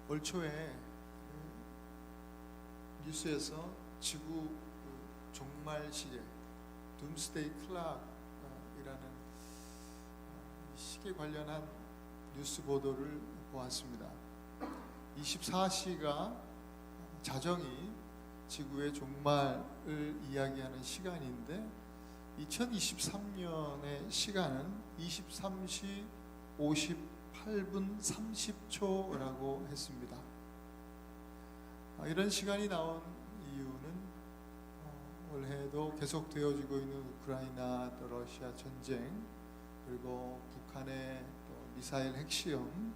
올 초에 뉴스에서 지구 종말 시계 둠스데이 클락이라는 시계 관련한 뉴스 보도를 보았습니다. 24시가 자정이 지구의 종말을 이야기하는 시간인데 2023년의 시간은 23시 58분 30초라고 했습니다. 이런 시간이 나온 이유는 올해도 계속되어지고 있는 우크라이나 또 러시아 전쟁, 그리고 북한의 또 미사일 핵시험,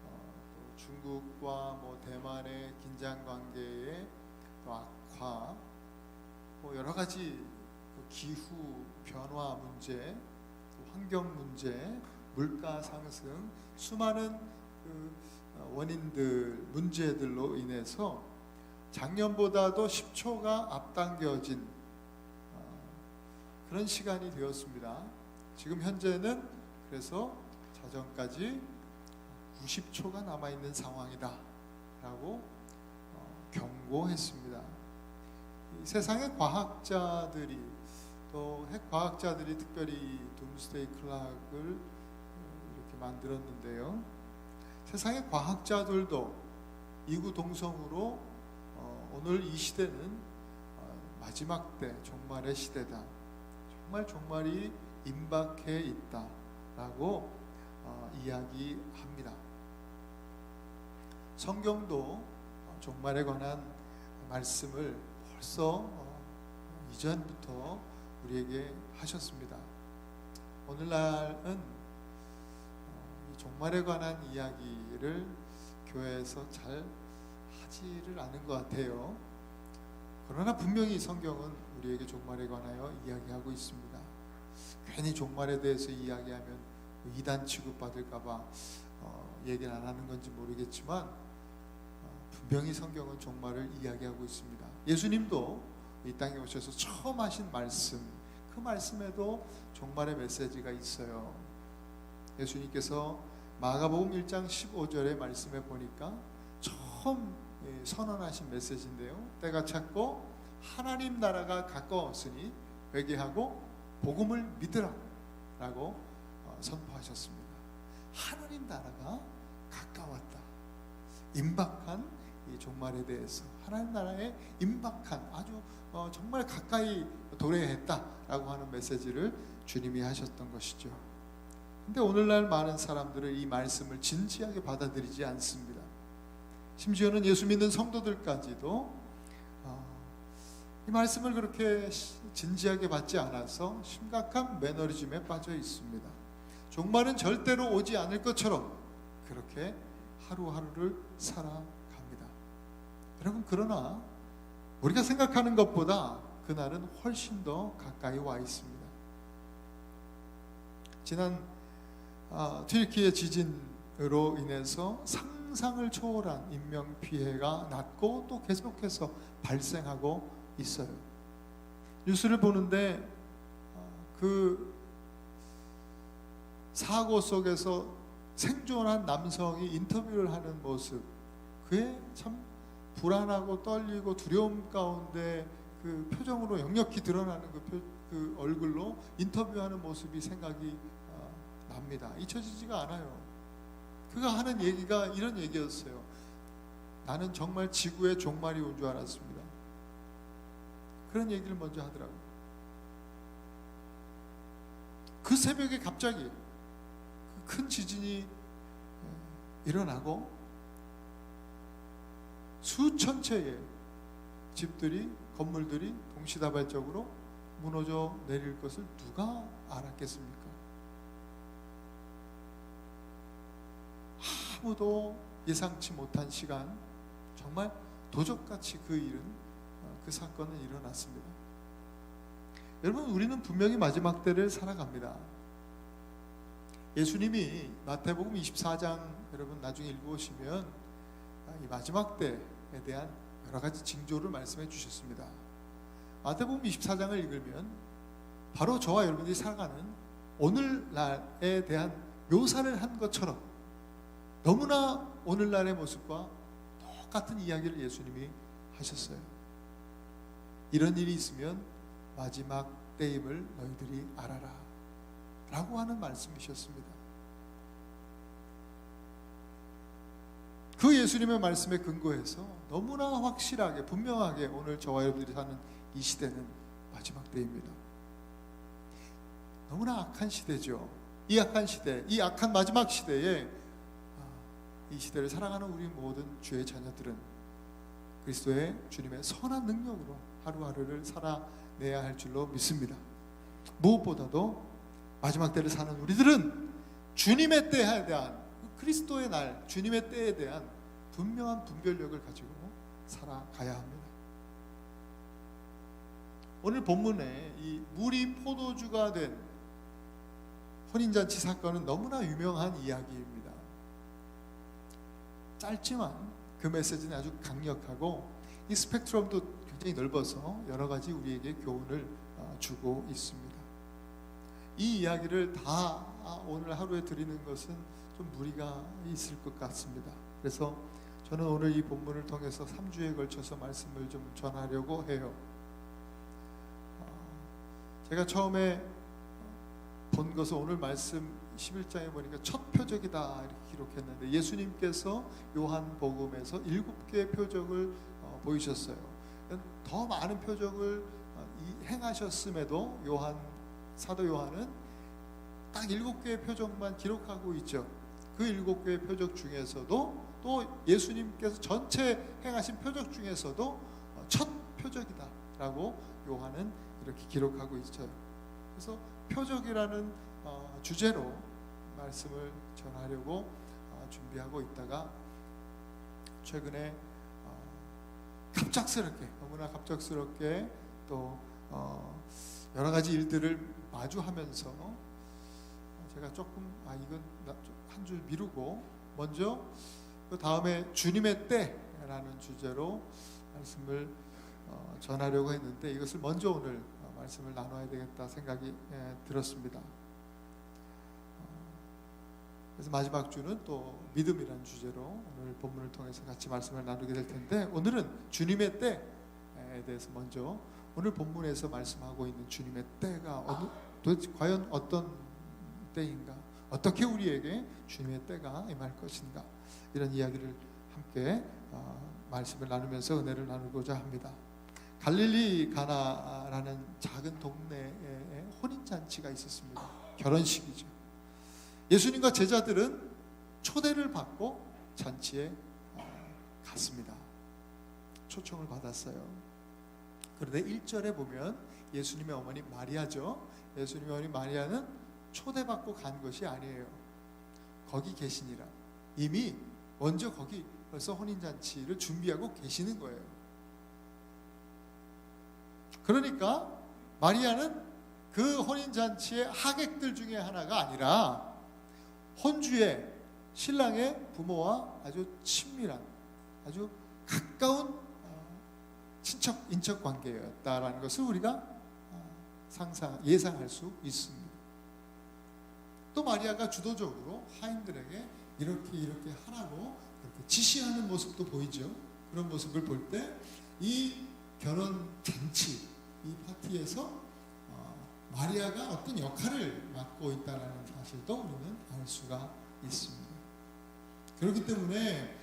또 중국과 대만의 긴장 관계의 또 악화, 여러 가지 기후 변화 문제, 환경 문제, 물가 상승, 수많은 원인들, 문제들로 인해서 작년보다도 10초가 앞당겨진 그런 시간이 되었습니다. 지금 현재는 그래서 자정까지 90초가 남아있는 상황이다 라고 경고했습니다. 이 세상의 과학자들이, 또 핵과학자들이 특별히 둠스데이 클락을 이렇게 만들었는데요, 세상의 과학자들도 이구동성으로 오늘 이 시대는 마지막 때, 종말의 시대다, 정말 종말이 임박해 있다라고 이야기합니다. 성경도 종말에 관한 말씀을 벌써 이전부터 우리에게 하셨습니다. 오늘날은 이 종말에 관한 이야기를 교회에서 잘 하지를 않은 것 같아요. 그러나 분명히 성경은 우리에게 종말에 관하여 이야기하고 있습니다. 괜히 종말에 대해서 이야기하면 이단 취급받을까봐 얘기를 안 하는 건지 모르겠지만 분명히 성경은 종말을 이야기하고 있습니다. 예수님도 이 땅에 오셔서 처음 하신 말씀, 그 말씀에도 종말의 메시지가 있어요. 예수님께서 마가복음 1장 15절의 말씀에 보니까 처음 선언하신 메시지인데요, 때가 찼고 하나님 나라가 가까웠으니 회개하고 복음을 믿으라 라고 선포하셨습니다. 하나님 나라가 가까웠다. 임박한 이 종말에 대해서, 하나님 나라에 임박한, 아주 정말 가까이 도래했다라고 하는 메시지를 주님이 하셨던 것이죠. 근데 오늘날 많은 사람들은 이 말씀을 진지하게 받아들이지 않습니다. 심지어는 예수 믿는 성도들까지도 이 말씀을 그렇게 진지하게 받지 않아서 심각한 매너리즘에 빠져 있습니다. 종말은 절대로 오지 않을 것처럼 그렇게 하루하루를 살아갑니다. 여러분, 그러나 우리가 생각하는 것보다 그날은 훨씬 더 가까이 와 있습니다. 지난 튀르키예 지진으로 인해서 상상을 초월한 인명피해가 났고 또 계속해서 발생하고 있어요. 뉴스를 보는데 그 사고 속에서 생존한 남성이 인터뷰를 하는 모습, 그게 참 불안하고 떨리고 두려움 가운데 그 표정으로 역력히 드러나는 그 얼굴로 인터뷰하는 모습이 생각이 납니다. 잊혀지지가 않아요. 그가 하는 얘기가 이런 얘기였어요. 나는 정말 지구의 종말이 온 줄 알았습니다. 그런 얘기를 먼저 하더라고요. 그 새벽에 갑자기 큰 지진이 일어나고 수천 채의 집들이, 건물들이 동시다발적으로 무너져 내릴 것을 누가 알았겠습니까? 아무도 예상치 못한 시간, 정말 도적같이 그 사건은 일어났습니다. 여러분, 우리는 분명히 마지막 때를 살아갑니다. 예수님이 마태복음 24장 여러분 나중에 읽어보시면 이 마지막 때에 대한 여러 가지 징조를 말씀해 주셨습니다. 마태복음 24장을 읽으면 바로 저와 여러분들이 살아가는 오늘날에 대한 묘사를 한 것처럼 너무나 오늘날의 모습과 똑같은 이야기를 예수님이 하셨어요. 이런 일이 있으면 마지막 때임을 너희들이 알아라 라고 하는 말씀이셨습니다. 그 예수님의 말씀에 근거해서 너무나 확실하게 분명하게 오늘 저와 여러분들이 사는 이 시대는 마지막 때입니다. 너무나 악한 시대죠. 이 악한 시대, 이 악한 마지막 시대에 이 시대를 살아가는 우리 모든 주의 자녀들은 그리스도의 주님의 선한 능력으로 하루하루를 살아내야 할 줄로 믿습니다. 무엇보다도 마지막 때를 사는 우리들은 주님의 때에 대한 그리스도의 날, 주님의 때에 대한 분명한 분별력을 가지고 살아가야 합니다. 오늘 본문에 이 물이 포도주가 된 혼인잔치 사건은 너무나 유명한 이야기입니다. 짧지만 그 메시지는 아주 강력하고 이 스펙트럼도 굉장히 넓어서 여러 가지 우리에게 교훈을 주고 있습니다. 이 이야기를 다 오늘 하루에 드리는 것은 좀 무리가 있을 것 같습니다. 그래서 저는 오늘 이 본문을 통해서 3주에 걸쳐서 말씀을 좀 전하려고 해요. 제가 처음에 본 것은 오늘 말씀 11장에 보니까 첫 표적이다 이렇게 기록했는데 예수님께서 요한복음에서 7개의 표적을 보이셨어요. 더 많은 표적을 행하셨음에도 사도 요한은 딱 7개의 표적만 기록하고 있죠. 그 7개의 표적 중에서도 또 예수님께서 전체 행하신 표적 중에서도 첫 표적이다 라고 요한은 이렇게 기록하고 있어요. 그래서 표적이라는 주제로 말씀을 전하려고 준비하고 있다가 최근에 너무나 갑작스럽게 또 여러 가지 일들을 마주하면서 제가 조금 이건 한 줄 미루고 먼저 그 다음에 주님의 때라는 주제로 말씀을 전하려고 했는데 이것을 먼저 오늘 말씀을 나눠야 되겠다 생각이 들었습니다. 그래서 마지막 주는 또 믿음이라는 주제로 오늘 본문을 통해서 같이 말씀을 나누게 될 텐데 오늘은 주님의 때에 대해서 먼저 오늘 본문에서 말씀하고 있는 주님의 때가 도대체 과연 어떤 때인가, 어떻게 우리에게 주님의 때가 임할 것인가, 이런 이야기를 함께 말씀을 나누면서 은혜를 나누고자 합니다. 갈릴리 가나라는 작은 동네에 혼인잔치가 있었습니다. 결혼식이죠. 예수님과 제자들은 초대를 받고 잔치에 갔습니다. 초청을 받았어요. 그런데 1절에 보면 예수님의 어머니 마리아죠. 예수님의 어머니 마리아는 초대받고 간 것이 아니에요. 거기 계시니라. 이미 먼저 거기 벌써 혼인잔치를 준비하고 계시는 거예요. 그러니까 마리아는 그 혼인잔치의 하객들 중에 하나가 아니라 혼주의 신랑의 부모와 아주 친밀한, 아주 가까운 인척 관계였다라는 것을 우리가 예상할 수 있습니다. 또 마리아가 주도적으로 하인들에게 이렇게 하라고 이렇게 지시하는 모습도 보이죠. 그런 모습을 볼 때 이 결혼 잔치, 이 파티에서 마리아가 어떤 역할을 맡고 있다는 사실도 우리는 알 수가 있습니다. 그렇기 때문에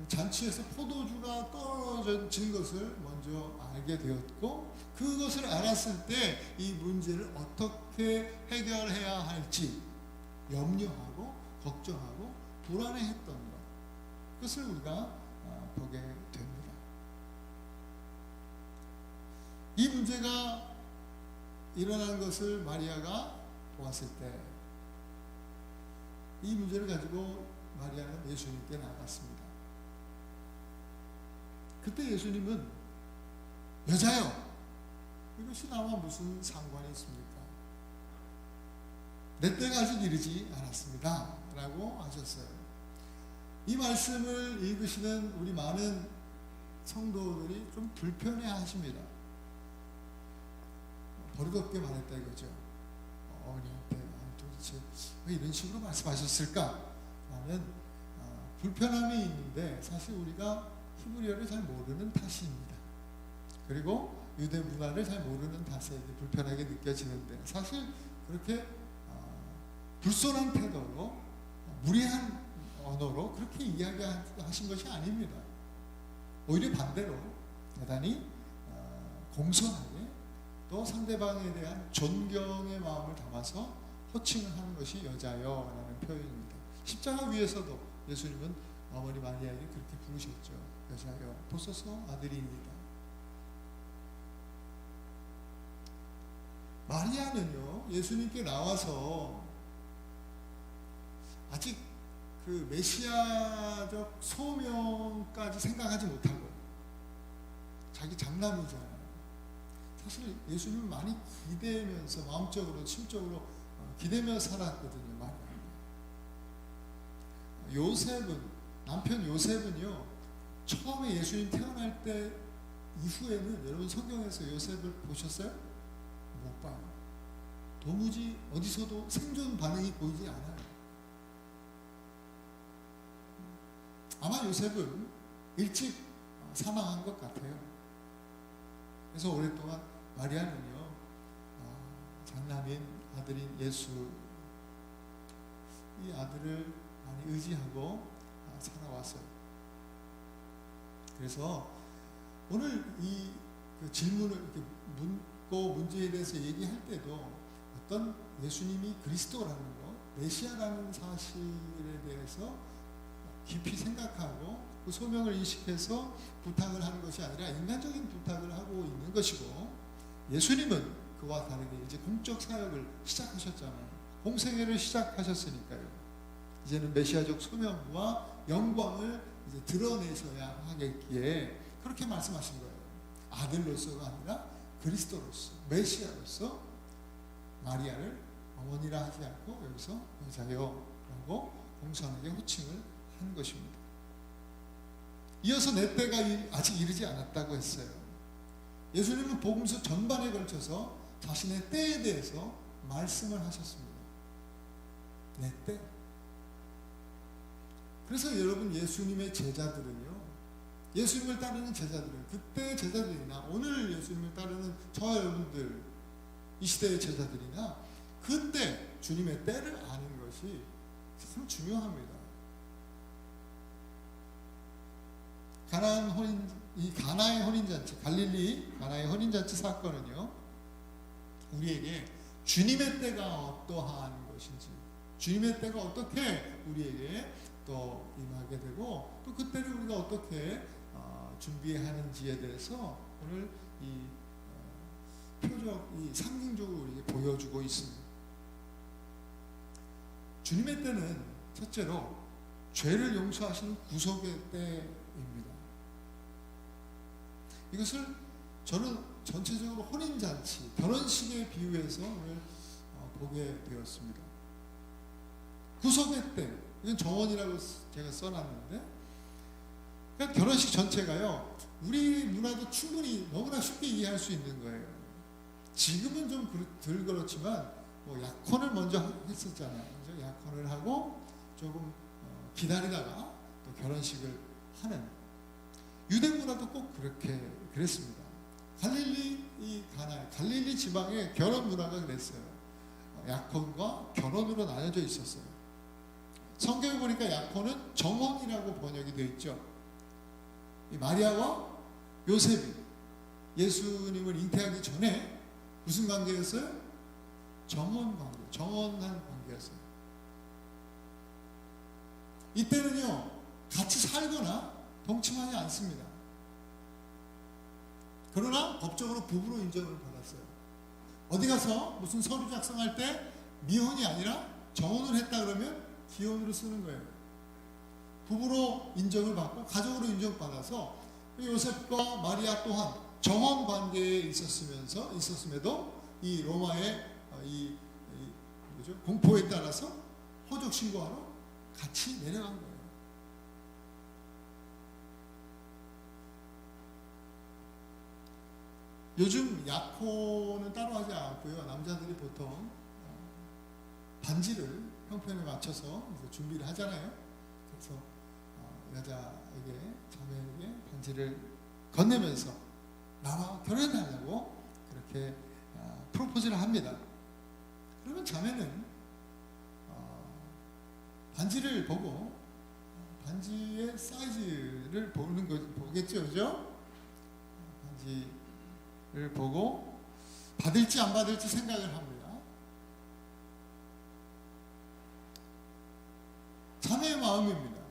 잔치에서 포도주가 떨어진 것을 먼저 알게 되었고, 그것을 알았을 때 이 문제를 어떻게 해결해야 할지 염려하고 걱정하고 불안해했던 것, 그것을 우리가 보게 됩니다. 이 문제가 일어난 것을 마리아가 보았을 때 이 문제를 가지고 마리아는 예수님께 나갔습니다. 그때 예수님은 여자여, 이것이 나와 무슨 상관이 있습니까? 내 때가 아직 이르지 않았습니다 라고 하셨어요. 이 말씀을 읽으시는 우리 많은 성도들이 좀 불편해 하십니다. 버릇없게 말했다 이거죠. 어머니한테 도대체 왜 이런 식으로 말씀하셨을까? 라는 불편함이 있는데 사실 우리가 히브리어를 잘 모르는 탓입니다. 그리고 유대 문화를 잘 모르는 탓에 불편하게 느껴지는데 사실 그렇게 불손한 태도로 무례한 언어로 그렇게 이야기하신 것이 아닙니다. 오히려 반대로 대단히 공손하게 또 상대방에 대한 존경의 마음을 담아서 호칭을 하는 것이 여자여 라는 표현입니다. 십자가 위에서도 예수님은 어머니 마리아에게 그렇게 부르셨죠. 여자여 보소서 아들이니이다. 마리아는요 예수님께 나와서 아직 그 메시아적 소명까지 생각하지 못하고 자기 장남이잖아요. 사실 예수님은 많이 기대면서 마음적으로 심적으로 기대면서 살았거든요. 마리아. 요셉은 남편 요셉은요 처음에 예수님 태어날 때 이후에는 여러분 성경에서 요셉을 보셨어요? 못 봐요. 도무지 어디서도 생존 반응이 보이지 않아요. 아마 요셉은 일찍 사망한 것 같아요. 그래서 오랫동안 마리아는요 장남인 아들인 예수 이 아들을 많이 의지하고 살아왔어요. 그래서 오늘 그 질문을 이렇게 묻고 문제에 대해서 얘기할 때도 어떤 예수님이 그리스도라는 것, 메시아라는 사실에 대해서 깊이 생각하고 그 소명을 인식해서 부탁을 하는 것이 아니라 인간적인 부탁을 하고 있는 것이고 예수님은 그와 다르게 이제 공적 사역을 시작하셨잖아요. 공생애를 시작하셨으니까요. 이제는 메시아적 소명과 영광을 이제 드러내셔야 하겠기에 그렇게 말씀하신 거예요. 아들로서가 아니라 그리스도로서, 메시아로서 마리아를 어머니라 하지 않고 여기서 여자여라고 공손하게 호칭을 한 것입니다. 이어서 내 때가 아직 이르지 않았다고 했어요. 예수님은 복음서 전반에 걸쳐서 자신의 때에 대해서 말씀을 하셨습니다. 내 때. 그래서 여러분 예수님의 제자들은요, 예수님을 따르는 제자들은 그때의 제자들이나 오늘 예수님을 따르는 저와 여러분들 이 시대의 제자들이나 그때 주님의 때를 아는 것이 참 중요합니다. 가나의 혼인잔치, 갈릴리 가나의 혼인잔치 사건은요, 우리에게 주님의 때가 어떠한 것인지, 주님의 때가 어떻게 우리에게 또 임하게 되고, 또 그때를 우리가 어떻게 준비해야 하는지에 대해서 오늘 이 상징적으로 우리에게 보여주고 있습니다. 주님의 때는 첫째로 죄를 용서하시는 구속의 때입니다. 이것을 저는 전체적으로 혼인잔치, 결혼식에 비유해서 오늘 보게 되었습니다. 구속의 때, 이건 정원이라고 제가 써놨는데, 그러니까 결혼식 전체가요, 우리 문화도 충분히 너무나 쉽게 이해할 수 있는 거예요. 지금은 좀 덜 그렇지만, 뭐 약혼을 먼저 했었잖아요. 그래서 약혼을 하고 조금 기다리다가 또 결혼식을 하는. 유대 문화도 꼭 그랬습니다. 갈릴리 지방의 결혼 문화가 그랬어요. 약혼과 결혼으로 나눠져 있었어요. 성경에 보니까 약혼은 정혼이라고 번역이 되어 있죠. 이 마리아와 요셉이 예수님을 잉태하기 전에 무슨 관계였어요? 정혼 관계, 정혼한 관계였어요. 이때는요, 같이 살거나 동침하지 않습니다. 그러나 법적으로 부부로 인정을 받았어요. 어디 가서 무슨 서류 작성할 때 미혼이 아니라 정혼을 했다 그러면 기혼으로 쓰는 거예요. 부부로 인정을 받고 가족으로 인정받아서 요셉과 마리아 또한 정혼 관계에 있었음에도 이 로마의 공포에 따라서 호적 신고하러 같이 내려간 거예요. 요즘 약혼은 따로 하지 않고요. 남자들이 보통 반지를 형편에 맞춰서 준비를 하잖아요. 그래서 여자에게, 자매에게 반지를 건네면서 나와 결혼하려고 그렇게 프로포즈를 합니다. 그러면 자매는 반지를 보고 반지의 사이즈를 보겠죠, 그죠? 반지를 보고 받을지 안 받을지 생각을 합니다. 자매의 마음입니다.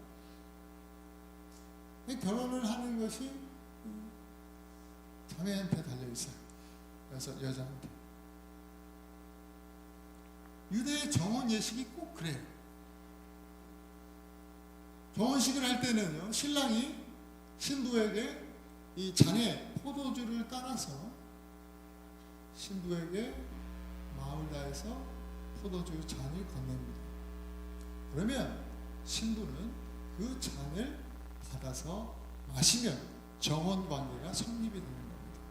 결혼을 하는 것이 자매한테 달려있어요. 그래서 여자한테. 유대의 정혼 예식이 꼭 그래요. 정혼식을 할 때는요, 신랑이 신부에게 이 잔에 포도주를 따라서 신부에게 마음을 다해서 포도주 잔을 건넵니다. 그러면 신부는 그 잔을 받아서 마시면 정혼 관계가 성립이 되는 겁니다.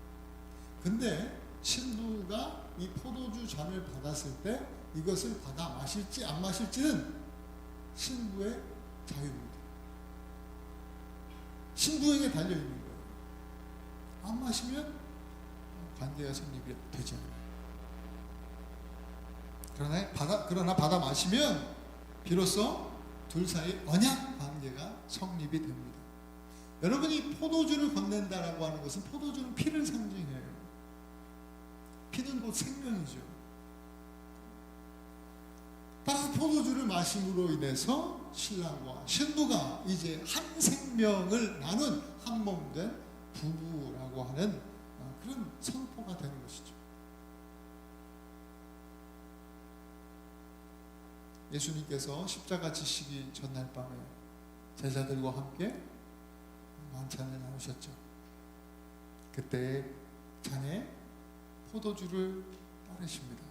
근데 신부가 이 포도주 잔을 받았을 때 이것을 받아 마실지 안 마실지는 신부의 자유입니다. 신부에게 달려있는 거예요. 안 마시면 관계가 성립이 되지 않아요. 그러나 받아 마시면 비로소 둘 사이 언약 관계가 성립이 됩니다. 여러분이 포도주를 건넨다라고 하는 것은, 포도주는 피를 상징해요. 피는 곧 생명이죠. 따라서 포도주를 마심으로 인해서 신랑과 신부가 이제 한 생명을 나눈 한 몸 된 부부라고 하는 그런 선포가 되는 것이죠. 예수님께서 십자가 지시기 전날 밤에 제자들과 함께 만찬을 나누셨죠. 그때 잔에 포도주를 따르십니다.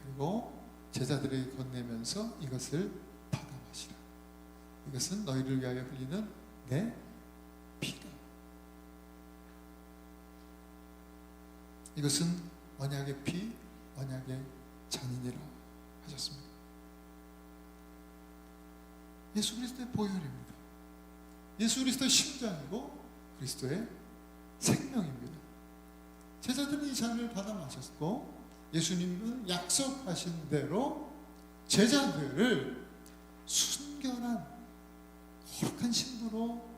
그리고 제자들에게 건네면서 이것을 받아 마시라. 이것은 너희를 위하여 흘리는 내 피다. 이것은 언약의 피, 언약의 잔이니라 하셨습니다. 예수 그리스도의 보혈입니다. 예수 그리스도의 심장이고 그리스도의 생명입니다. 제자들은 이 잔을 받아 마셨고, 예수님은 약속하신 대로 제자들을 순결한 거룩한 신부로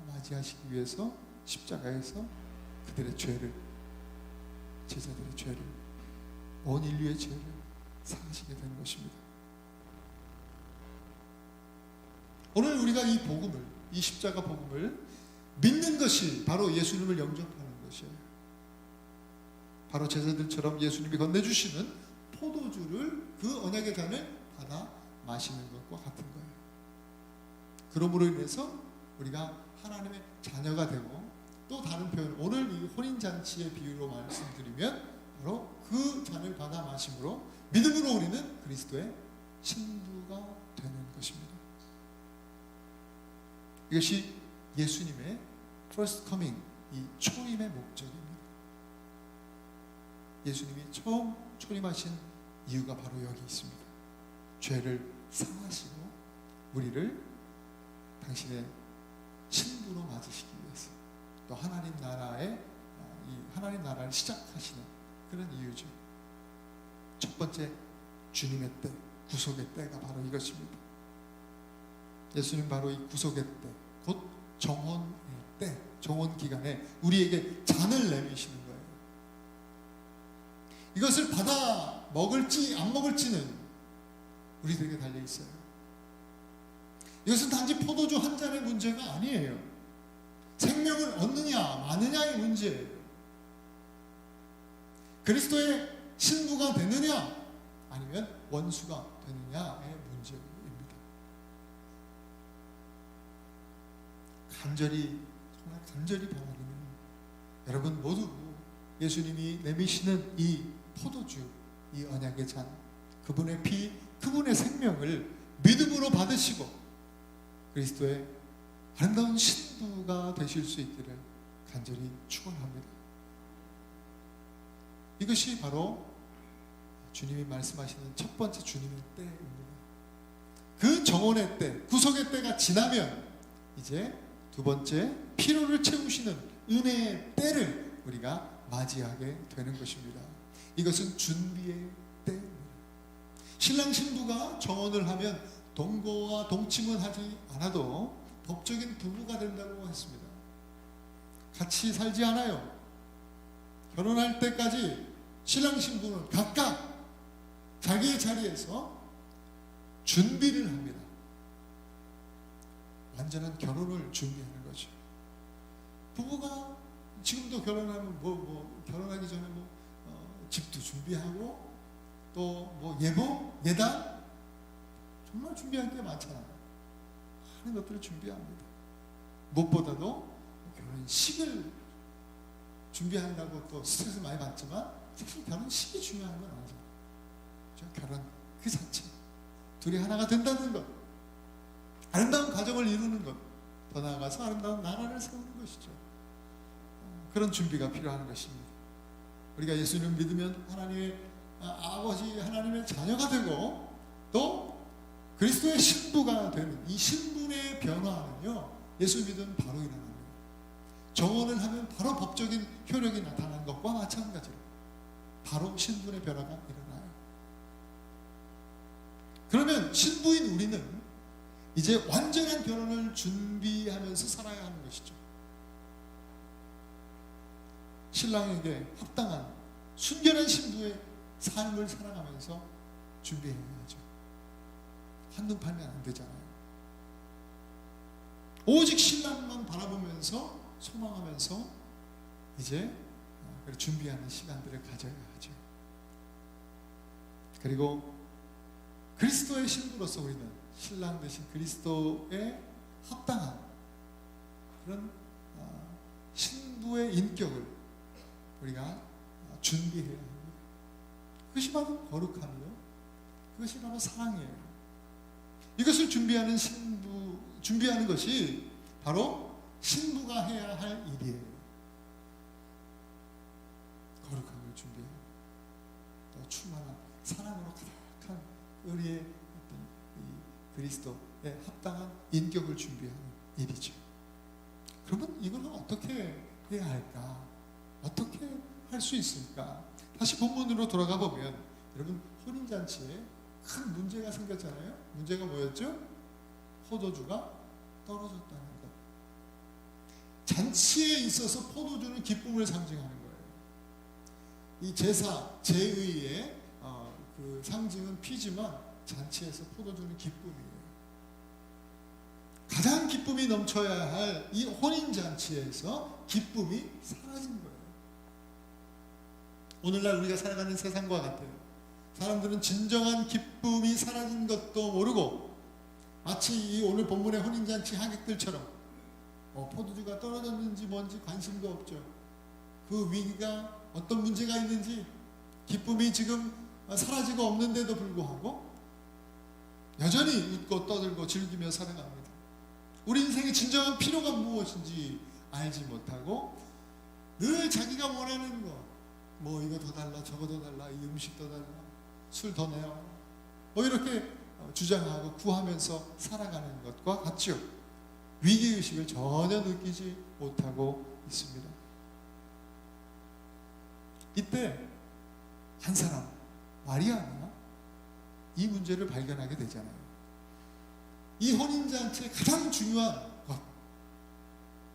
맞이하시기 위해서 십자가에서 그들의 죄를, 제자들의 죄를, 온 인류의 죄를 사하시게 된 것입니다. 오늘 우리가 이 복음을, 이 십자가 복음을 믿는 것이 바로 예수님을 영접하는 것이에요. 바로 제자들처럼 예수님이 건네주시는 포도주를, 그 언약의 잔을 받아 마시는 것과 같은 거예요. 그러므로 인해서 우리가 하나님의 자녀가 되고, 또 다른 표현, 오늘 이 혼인잔치의 비유로 말씀드리면 바로 그 잔을 받아 마심으로 믿음으로 우리는 그리스도의 신부가 되는 것입니다. 이것이 예수님의 first coming, 이 초임의 목적입니다. 예수님이 처음 초림하신 이유가 바로 여기 있습니다. 죄를 사하시고 우리를 당신의 신부로 맞으시기 위해서, 또 하나님 나라의 이 하나님 나라를 시작하시는 그런 이유죠. 첫 번째 주님의 때, 구속의 때가 바로 이것입니다. 예수님 바로 이 구속의 때, 곧 정혼의 때, 정혼 기간에 우리에게 잔을 내미시는 거예요. 이것을 받아 먹을지 안 먹을지는 우리들에게 달려 있어요. 이것은 단지 포도주 한 잔의 문제가 아니에요. 생명을 얻느냐 마느냐의 문제예요. 그리스도의 신부가 되느냐 아니면 원수가 되느냐의 문제입니다. 정말 간절히 바라기는, 여러분 모두 예수님이 내미시는 이 포도주, 이 언약의 잔, 그분의 피, 그분의 생명을 믿음으로 받으시고 그리스도의 아름다운 신부가 되실 수 있기를 간절히 축원합니다. 이것이 바로 주님이 말씀하시는 첫 번째 주님의 때입니다. 그 정원의 때, 구속의 때가 지나면 이제 두 번째 필요를 채우시는 은혜의 때를 우리가 맞이하게 되는 것입니다. 이것은 준비의 때입니다. 신랑 신부가 정혼을 하면 동거와 동침은 하지 않아도 법적인 부부가 된다고 했습니다. 같이 살지 않아요. 결혼할 때까지 신랑 신부는 각각 자기의 자리에서 준비를 합니다. 완전한 결혼을 준비하는 거죠. 부부가 지금도 결혼하면 결혼하기 전에 집도 준비하고 또 예복, 예단 정말 준비할 게 많잖아요. 많은 것들을 준비합니다. 무엇보다도 결혼식을 준비한다고 또 스트레스 많이 받지만 사실 결혼식이 중요한 건 아니죠. 결혼 그 자체, 둘이 하나가 된다는 것, 아름다운 가정을 이루는 것, 더 나아가서 아름다운 나라를 세우는 것이죠. 그런 준비가 필요한 것입니다. 우리가 예수님을 믿으면 하나님의 아버지, 하나님의 자녀가 되고 또 그리스도의 신부가 되는 이 신분의 변화는요, 예수 믿으면 바로 일어납니다. 정혼을 하면 바로 법적인 효력이 나타나는 것과 마찬가지로 바로 신분의 변화가 일어나요. 그러면 신부인 우리는 이제 완전한 결혼을 준비하면서 살아야 하는 것이죠. 신랑에게 합당한 순결한 신부의 삶을 살아가면서 준비해야죠. 한눈 팔면 안 되잖아요. 오직 신랑만 바라보면서 소망하면서 이제 준비하는 시간들을 가져야 하죠. 그리고 그리스도의 신부로서 우리는 신랑 대신 그리스도에 합당한 그런 신부의 인격을 우리가 준비해야 합니다. 그것이 바로 거룩함이요, 그것이 바로 사랑이에요. 이것을 준비하는 것이 바로 신부가 해야 할 일이에요. 거룩함을 준비하고 또 충만한 사랑으로 가득한 우리의 어떤 이 그리스도에 합당한 인격을 준비하는 일이죠. 그러면 이걸 어떻게 해야 할까? 어떻게 할 수 있을까? 다시 본문으로 돌아가 보면 여러분, 혼인잔치에 큰 문제가 생겼잖아요. 문제가 뭐였죠? 포도주가 떨어졌다는 것. 잔치에 있어서 포도주는 기쁨을 상징하는 거예요. 이 제사, 제의의 그 상징은 피지만 잔치에서 포도주는 기쁨이에요. 가장 기쁨이 넘쳐야 할 이 혼인잔치에서 기쁨이 사라진 거예요. 오늘날 우리가 살아가는 세상과 같아요. 사람들은 진정한 기쁨이 사라진 것도 모르고 마치 이 오늘 본문의 혼인잔치 하객들처럼 포도주가 떨어졌는지 뭔지 관심도 없죠. 그 위기가 어떤 문제가 있는지, 기쁨이 지금 사라지고 없는데도 불구하고 여전히 웃고 떠들고 즐기며 살아갑니다. 우리 인생의 진정한 필요가 무엇인지 알지 못하고 늘 자기가 원하는 것, 이거 더 달라, 저거 더 달라, 이 음식 더 달라, 술 더 내요, 이렇게 주장하고 구하면서 살아가는 것과 같죠. 위기의식을 전혀 느끼지 못하고 있습니다. 이때 한 사람, 마리아가 이 문제를 발견하게 되잖아요. 이 혼인잔치의 가장 중요한 것,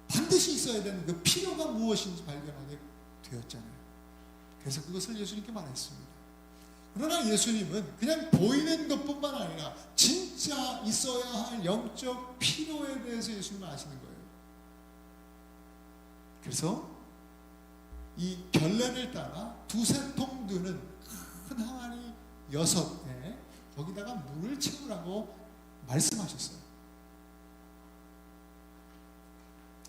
반드시 있어야 되는 그 필요가 무엇인지 발견하게 되었잖아요. 그래서 그것을 예수님께 말했습니다. 그러나 예수님은 그냥 보이는 것뿐만 아니라 진짜 있어야 할 영적 필요에 대해서 예수님은 아시는 거예요. 그래서 이 결례를 따라 두세 통 드는 큰 항아리 6에 거기다가 물을 채우라고 말씀하셨어요.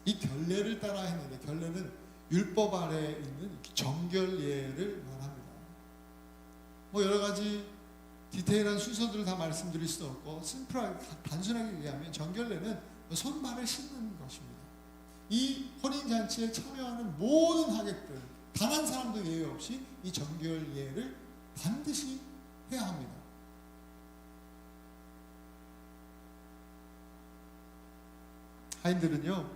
이 결례를 따라 했는데, 결례는 율법 아래에 있는 정결예를 말합니다. 여러 가지 디테일한 순서들을 다 말씀드릴 수 없고 심플하게 단순하게 얘기하면 정결례는 손발을 씻는 것입니다. 이 혼인잔치에 참여하는 모든 하객들, 단 한 사람도 예외 없이 이 정결예를 반드시 해야 합니다. 하인들은요,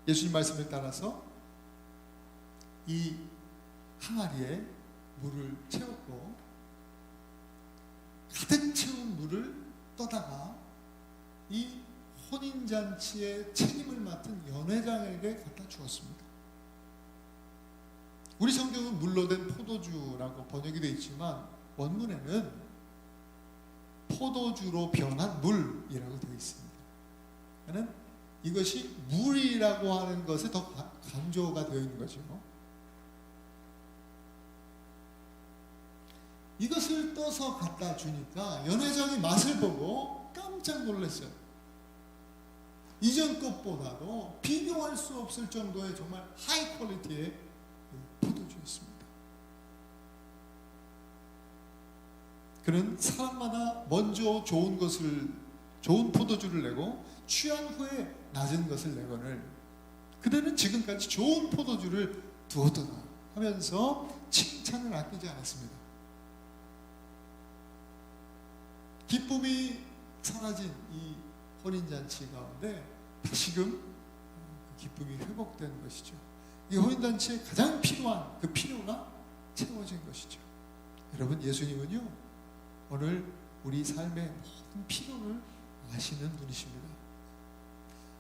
예수님 말씀을 따라서 이 항아리에 물을 채웠고 가득 채운 물을 떠다가 이 혼인잔치의 책임을 맡은 연회장에게 갖다 주었습니다. 우리 성경은 물로 된 포도주라고 번역이 되어 있지만 원문에는 포도주로 변한 물이라고 되어 있습니다. 그러니까 이것이 물이라고 하는 것에 더 강조가 되어 있는 거죠. 이것을 떠서 갖다 주니까 연회장이 맛을 보고 깜짝 놀랐어요. 이전 것보다도 비교할 수 없을 정도의 정말 하이 퀄리티의 포도주였습니다. 그는 사람마다 먼저 좋은 포도주를 내고 취한 후에 낮은 것을 내거늘 그대는 지금까지 좋은 포도주를 두었도다 하면서 칭찬을 아끼지 않았습니다. 기쁨이 사라진 이 혼인잔치 가운데 다시금 그 기쁨이 회복된 것이죠. 이 혼인잔치에 가장 필요한 그 필요가 채워진 것이죠. 여러분, 예수님은요 오늘 우리 삶의 모든 필요를 아시는 분이십니다.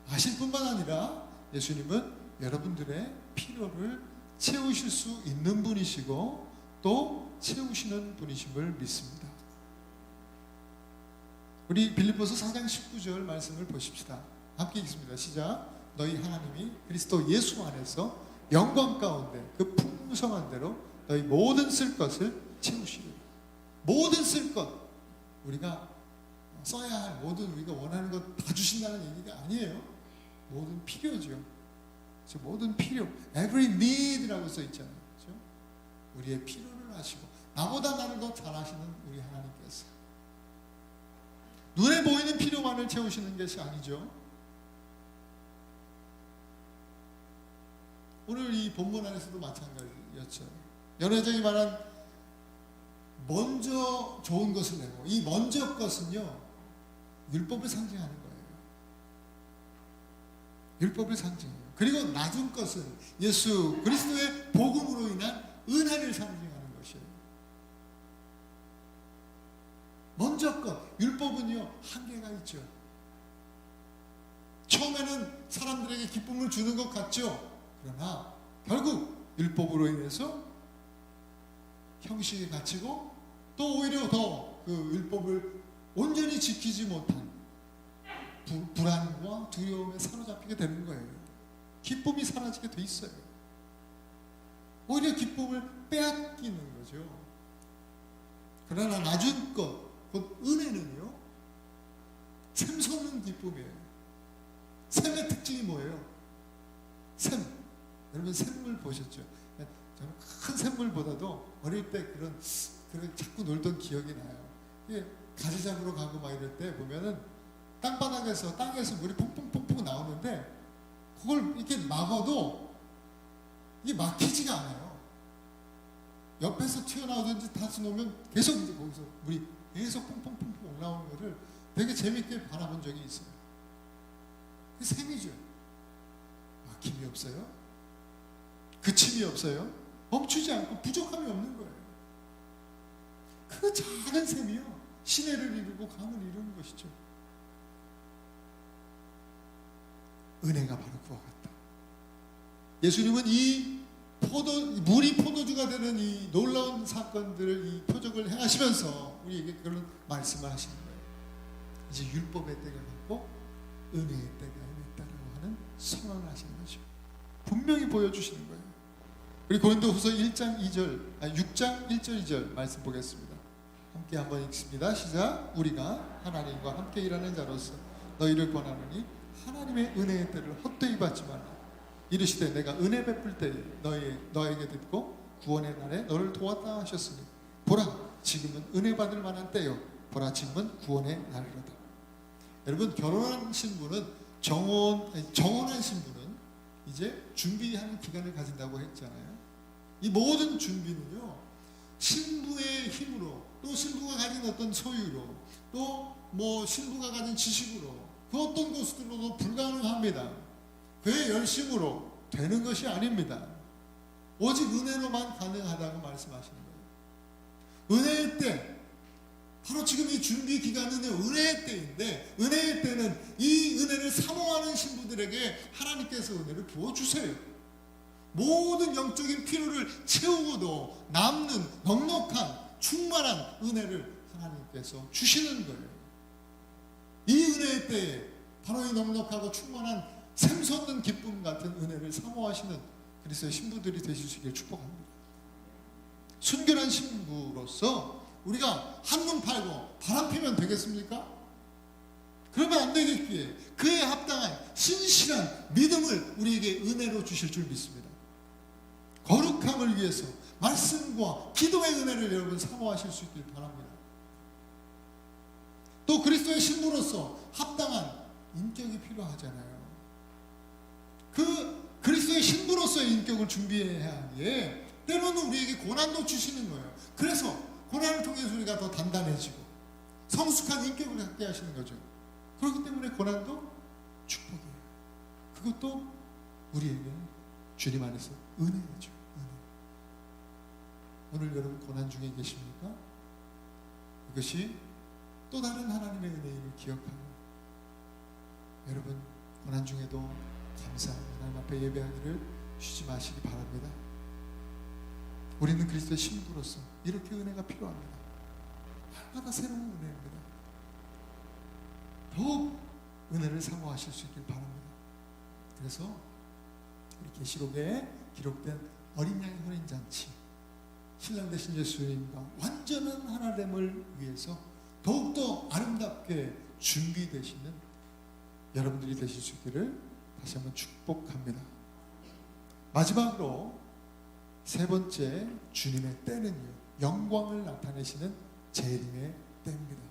아실 뿐만 아니라 예수님은 여러분들의 필요를 채우실 수 있는 분이시고 또 채우시는 분이심을 믿습니다. 우리 빌립보서 4장 19절 말씀을 보십시다. 함께 읽습니다. 시작. 너희 하나님이 그리스도 예수 안에서 영광 가운데 그 풍성한 대로 너희 모든 쓸 것을 채우시리라. 모든 쓸 것, 우리가 써야 할 모든 우리가 원하는 것 다 주신다는 얘기가 아니에요. 모든 필요죠. 모든 필요, every need라고 써 있잖아요. 그렇죠? 우리의 필요를 아시고 나보다 나를 더 잘 아시는 우리 하나님께서 눈에 보이는 필요만을 채우시는 것이 아니죠. 오늘 이 본문 안에서도 마찬가지였죠. 연회장이 말한 먼저 좋은 것을 내고 이 먼저 것은요 율법을 상징하는 거예요. 율법을 상징해요. 그리고 낮은 것은 예수 그리스도의 복음으로 인한 은혜를 상징하는 것이에요. 먼저 것, 율법은요 한계가 있죠. 처음에는 사람들에게 기쁨을 주는 것 같죠. 그러나 결국 율법으로 인해서 형식이 갇히고 또 오히려 더 그 율법을 온전히 지키지 못한 불안과 두려움에 사로잡히게 되는 거예요. 기쁨이 사라지게 돼 있어요. 오히려 기쁨을 빼앗기는 거죠. 그러나 낮은 것, 곧 은혜는요 샘솟는 기쁨이에요. 샘의 특징이 뭐예요? 샘. 여러분 샘물 보셨죠? 저는 큰 샘물보다도 어릴 때 그런 자꾸 놀던 기억이 나요. 가지 잡으러 가고 막 이럴 때 보면은 땅에서 물이 퐁퐁퐁퐁 나오는데 그걸 이렇게 막아도 이게 막히지가 않아요. 옆에서 튀어나오든지 다시 놓으면 계속 이제 거기서 물이 계속 퐁퐁퐁퐁 올라오는 거를 되게 재밌게 바라본 적이 있어요. 그 샘이죠. 막힘이 없어요. 그침이 없어요. 멈추지 않고 부족함이 없는 거예요. 그 작은 샘이요 시내를 이루고 강을 이루는 것이죠. 은혜가 바로 그와 같다. 예수님은 이 물이 포도주가 되는 이 놀라운 사건들을 이 표적을 행하시면서 우리에게 그런 말씀을 하시는 거예요. 이제 율법의 때가 갔고 은혜의 때가 임했다라고 하는 선언을 하시는 거죠. 분명히 보여주시는 거예요. 우리 고린도후서 6장 1절 2절 말씀 보겠습니다. 함께 한번 읽습니다. 시작. 우리가 하나님과 함께 일하는 자로서 너희를 권하노니 하나님의 은혜의 때를 헛되이 받지 말라. 이르시되 내가 은혜 베풀 때에 너에게 듣고 구원의 날에 너를 도왔다 하셨으니 보라 지금은 은혜 받을 만한 때요 보라 지금은 구원의 날이로다. 여러분 결혼한 신부는 정혼한 신부는 이제 준비하는 기간을 가진다고 했잖아요. 이 모든 준비는요 신부의 힘으로 또 신부가 가진 어떤 소유로 또 뭐 신부가 가진 지식으로 그 어떤 것으로도 불가능합니다. 그의 열심으로 되는 것이 아닙니다. 오직 은혜로만 가능하다고 말씀하시는 거예요. 은혜의 때, 바로 지금 이 준비 기간은 은혜의 때인데, 은혜의 때는 이 은혜를 사모하는 신부들에게 하나님께서 은혜를 부어주세요. 모든 영적인 필요를 채우고도 남는 넉넉한 충만한 은혜를 하나님께서 주시는 거예요. 이 은혜의 때에 바로 이 넉넉하고 충만한 샘솟는 기쁨 같은 은혜를 사모하시는 그리스도의 신부들이 되시기를 축복합니다. 순결한 신부로서 우리가 한눈 팔고 바람 피면 되겠습니까? 그러면 안 되겠기에 그에 합당한 신실한 믿음을 우리에게 은혜로 주실 줄 믿습니다. 거룩함을 위해서 말씀과 기도의 은혜를 여러분 사모하실 수 있길 바랍니다. 또 그리스도의 신부로서 합당한 인격이 필요하잖아요. 그 그리스도의 신부로서의 인격을 준비해야 하기에 때로는 우리에게 고난도 주시는 거예요. 그래서 고난을 통해서 우리가 더 단단해지고 성숙한 인격을 갖게 하시는 거죠. 그렇기 때문에 고난도 축복이에요. 그것도 우리에게 주님 안에서 은혜죠. 은혜. 오늘 여러분 고난 중에 계십니까? 이것이 또 다른 하나님의 은혜임을 기억하고 여러분 고난 중에도 감사한 하나님 앞에 예배하기를 쉬지 마시기 바랍니다. 우리는 그리스도의 신부로서 이렇게 은혜가 필요합니다. 날마다 새로운 은혜입니다. 더욱 은혜를 사모하실 수 있길 바랍니다. 그래서 우리 계시록에 기록된 어린 양의 혼인잔치, 신랑 되신 예수님과 완전한 하나됨을 위해서 더욱더 아름답게 준비되시는 여러분들이 되실 수 있기를 다시 한번 축복합니다. 마지막으로 세 번째 주님의 때는요, 영광을 나타내시는 재림의 때입니다.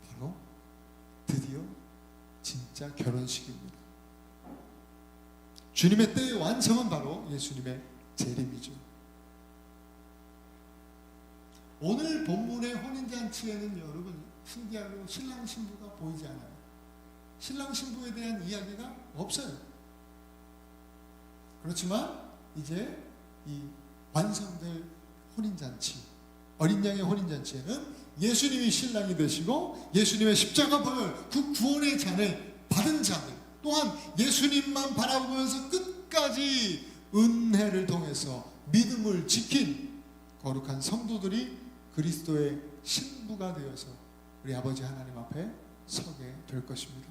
바로 드디어 진짜 결혼식입니다. 주님의 때의 완성은 바로 예수님의 재림이죠. 오늘 본문의 혼인잔치에는 여러분 신기하게도 신랑 신부가 보이지 않아요. 신랑 신부에 대한 이야기가 없어요. 그렇지만 이제 이 완성될 혼인잔치, 어린 양의 혼인잔치에는 예수님이 신랑이 되시고 예수님의 십자가 보혈 그 구원의 잔을 받은 자들, 또한 예수님만 바라보면서 끝까지 은혜를 통해서 믿음을 지킨 거룩한 성도들이 그리스도의 신부가 되어서 우리 아버지 하나님 앞에 서게 될 것입니다.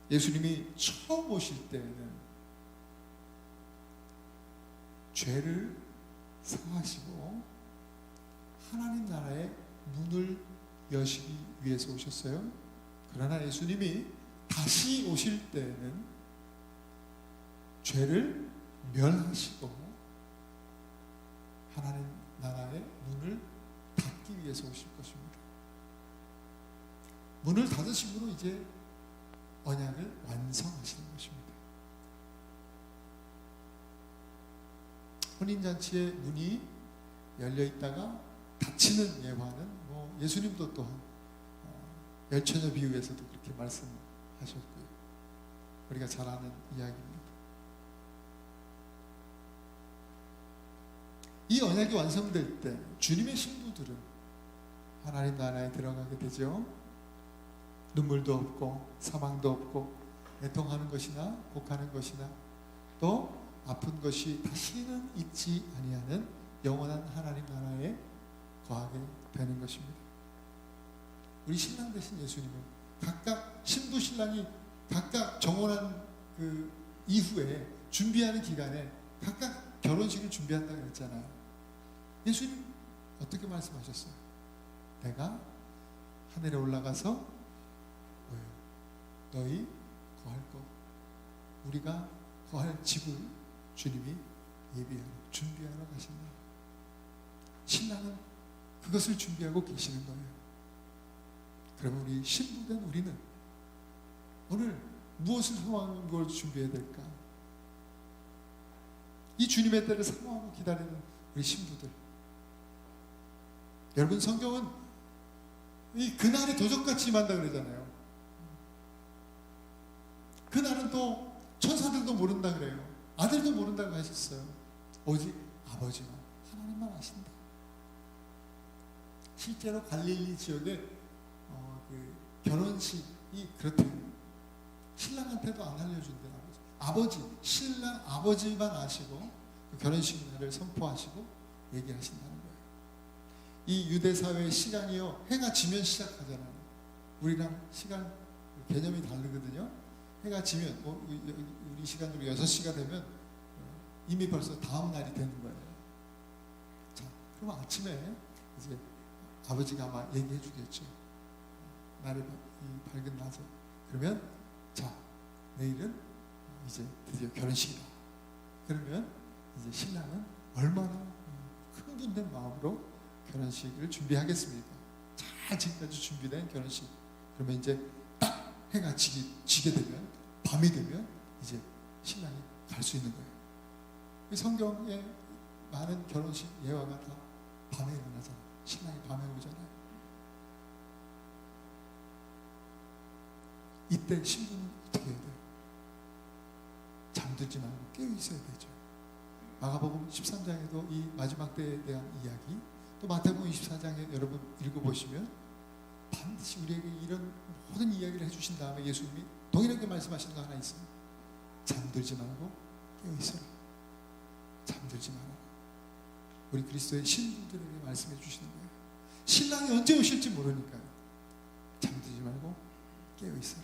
예수님이 처음 오실 때에는 죄를 사하시고 하나님 나라의 문을 여시기 위해서 오셨어요. 그러나 예수님이 다시 오실 때에는 죄를 멸하시고 하나님 나라의 문을 닫기 위해서 오실 것입니다. 문을 닫으심으로 이제 언약을 완성하시는 것입니다. 혼인잔치의 문이 열려있다가 닫히는 예화는 예수님도 또한 열처녀 비유에서도 그렇게 말씀하셨고요. 우리가 잘 아는 이야기입니다. 이 언약이 완성될 때 주님의 신부들은 하나님 나라에 들어가게 되죠. 눈물도 없고 사망도 없고 애통하는 것이나 곡하는 것이나 또 아픈 것이 다시는 있지 아니하는 영원한 하나님 나라에 거하게 되는 것입니다. 우리 신랑 되신 예수님은 각각 신부 신랑이 각각 정혼한 그 이후에 준비하는 기간에 각각 결혼식을 준비한다고 했잖아요. 예수님 어떻게 말씀하셨어요? 내가 하늘에 올라가서 너희 거할 것, 우리가 거할 집을 주님이 예비하러 준비하러 가신다. 신랑은 그것을 준비하고 계시는 거예요. 그러면 우리 신부된 우리는 오늘 무엇을 사모하는 무엇을 준비해야 될까? 이 주님의 때를 사모하고 기다리는 우리 신부들. 여러분 성경은 이 그날이 도적같이 임한다 그러잖아요. 또 천사들도 모른다 그래요. 아들도 모른다고 하셨어요. 오직 아버지만, 하나님만 아신다. 실제로 갈릴리 지역에 그 결혼식이 그렇대요. 신랑한테도 안 알려준대요. 아버지, 신랑 아버지만 아시고 그 결혼식 날을 선포하시고 얘기하신다는 거예요. 이 유대 사회의 시간이요, 해가 지면 시작하잖아요. 우리랑 시간 개념이 다르거든요. 해가 지면 우리 시간으로 6시가 되면 이미 벌써 다음 날이 되는 거예요. 자, 그럼 아침에 이제 아버지가 아마 얘기해 주겠죠. 날이 이 밝은 낮에. 그러면 자, 내일은 이제 드디어 결혼식이다. 그러면 이제 신랑은 얼마나 흥분된 마음으로 결혼식을 준비하겠습니까? 잘 지금까지 준비된 결혼식. 그러면 이제 딱 해가 지게 되면, 밤이 되면 이제 신랑이 갈 수 있는 거예요. 성경에 많은 결혼식 예화가 다 밤에 일어나잖아요. 신랑이 밤에 오잖아요. 이때 신부는 어떻게 해야 돼요? 잠들지 말고 깨어 있어야 되죠. 마가복음 13장에도 이 마지막 때에 대한 이야기, 또 마태복음 24장에 여러분 읽어보시면 반드시 우리에게 이런 모든 이야기를 해주신 다음에 예수님이 동일하게 말씀하시는 거 하나 있어요. 잠들지 말고 깨어 있어라. 잠들지 마라. 우리 그리스도의 신부들에게 말씀해 주시는 거예요. 신랑이 언제 오실지 모르니까요. 잠들지 말고 깨어 있어라.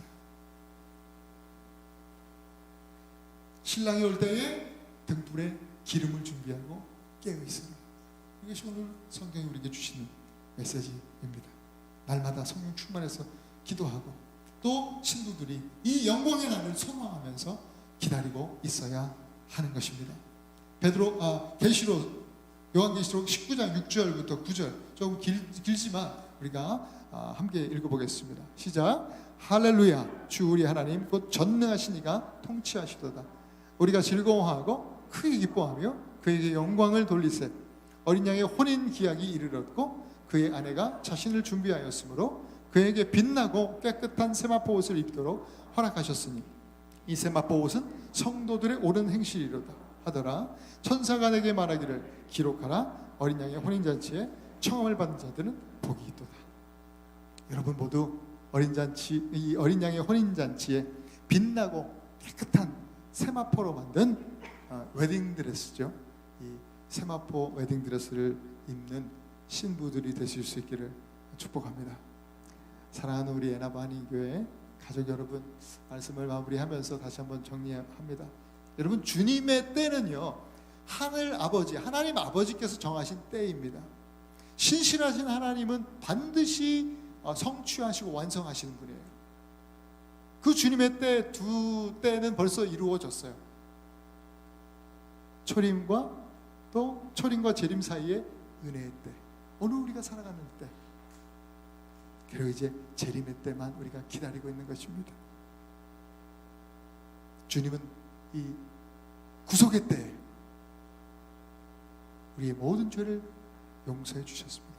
신랑이 올 때에 등불에 기름을 준비하고 깨어 있어라. 이것이 오늘 성경이 우리에게 주시는 메시지입니다. 날마다 성령 충만해서 기도하고 또 신부들이 이 영광의 날을 소망하면서 기다리고 있어야 하는 것입니다. 계시록 요한계시록 19장 6절부터 9절 조금 길지만 우리가 함께 읽어보겠습니다. 시작. 할렐루야. 주 우리 하나님 곧 전능하신 이가 통치하시도다. 우리가 즐거워하고 크게 기뻐하며 그에게 영광을 돌리세. 어린 양의 혼인 기약이 이르렀고 그의 아내가 자신을 준비하였으므로 그에게 빛나고 깨끗한 세마포 옷을 입도록 허락하셨으니 이 세마포 옷은 성도들의 옳은 행실이로다 하더라. 천사가 내게 말하기를 기록하라. 어린 양의 혼인잔치에 청함을 받은 자들은 복이 있도다. 여러분 모두 이 어린 양의 혼인잔치에 빛나고 깨끗한 세마포로 만든 웨딩드레스죠. 이 세마포 웨딩드레스를 입는 신부들이 되실 수 있기를 축복합니다. 사랑하는 우리 에나바니 교회 가족 여러분, 말씀을 마무리하면서 다시 한번 정리합니다. 여러분, 주님의 때는요, 하늘 아버지, 하나님 아버지께서 정하신 때입니다. 신실하신 하나님은 반드시 성취하시고 완성하시는 분이에요. 그 주님의 때, 두 때는 벌써 이루어졌어요. 초림과 재림 사이의 은혜의 때, 오늘 우리가 살아가는 때, 그리고 이제 재림의 때만 우리가 기다리고 있는 것입니다. 주님은 이 구속의 때에 우리의 모든 죄를 용서해 주셨습니다.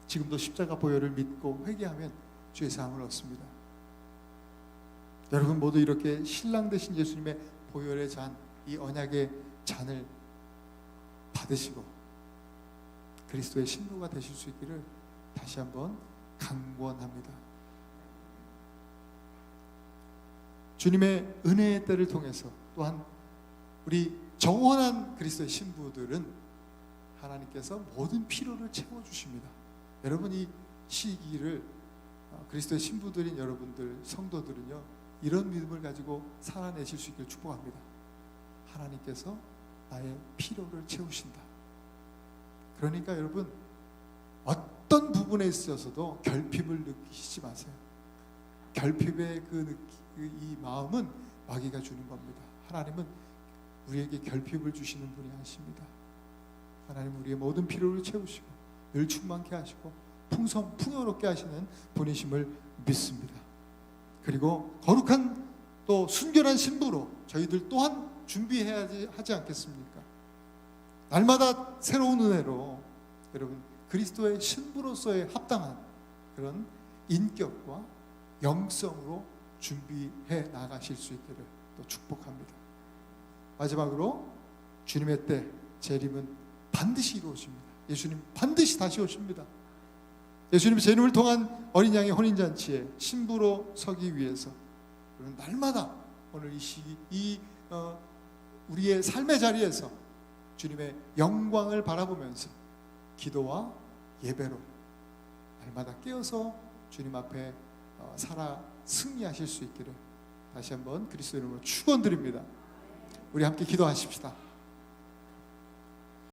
지금도 십자가 보혈을 믿고 회개하면 죄 사함을 얻습니다. 여러분 모두 이렇게 신랑 되신 예수님의 보혈의 잔, 이 언약의 잔을 받으시고 그리스도의 신부가 되실 수 있기를 다시 한번 강권합니다. 주님의 은혜의 때를 통해서 또한 우리 정원한 그리스도의 신부들은 하나님께서 모든 필요를 채워주십니다. 여러분 이 시기를 그리스도의 신부들인 여러분들 성도들은요, 이런 믿음을 가지고 살아내실 수 있기를 축복합니다. 하나님께서 나의 필요를 채우신다. 그러니까 여러분 어떤 부분에 있어서도 결핍을 느끼시지 마세요. 결핍의 이 마음은 마귀가 주는 겁니다. 하나님은 우리에게 결핍을 주시는 분이 아십니다. 하나님은 우리의 모든 필요를 채우시고 늘 충만케 하시고 풍요롭게 하시는 분이심을 믿습니다. 그리고 거룩한 또 순결한 신부로 저희들 또한 준비해야 하지 않겠습니까? 날마다 새로운 은혜로 여러분 그리스도의 신부로서의 합당한 그런 인격과 영성으로 준비해 나가실 수 있기를 또 축복합니다. 마지막으로 주님의 때 재림은 반드시 이루어집니다. 예수님 반드시 다시 오십니다. 예수님 재림을 통한 어린 양의 혼인잔치에 신부로 서기 위해서 우리는 날마다 오늘 이 시기 우리의 삶의 자리에서 주님의 영광을 바라보면서 기도와 예배로 날마다 깨어서 주님 앞에 살아 승리하실 수 있기를 다시 한번 그리스도 이름으로 축원드립니다. 우리 함께 기도하십시다.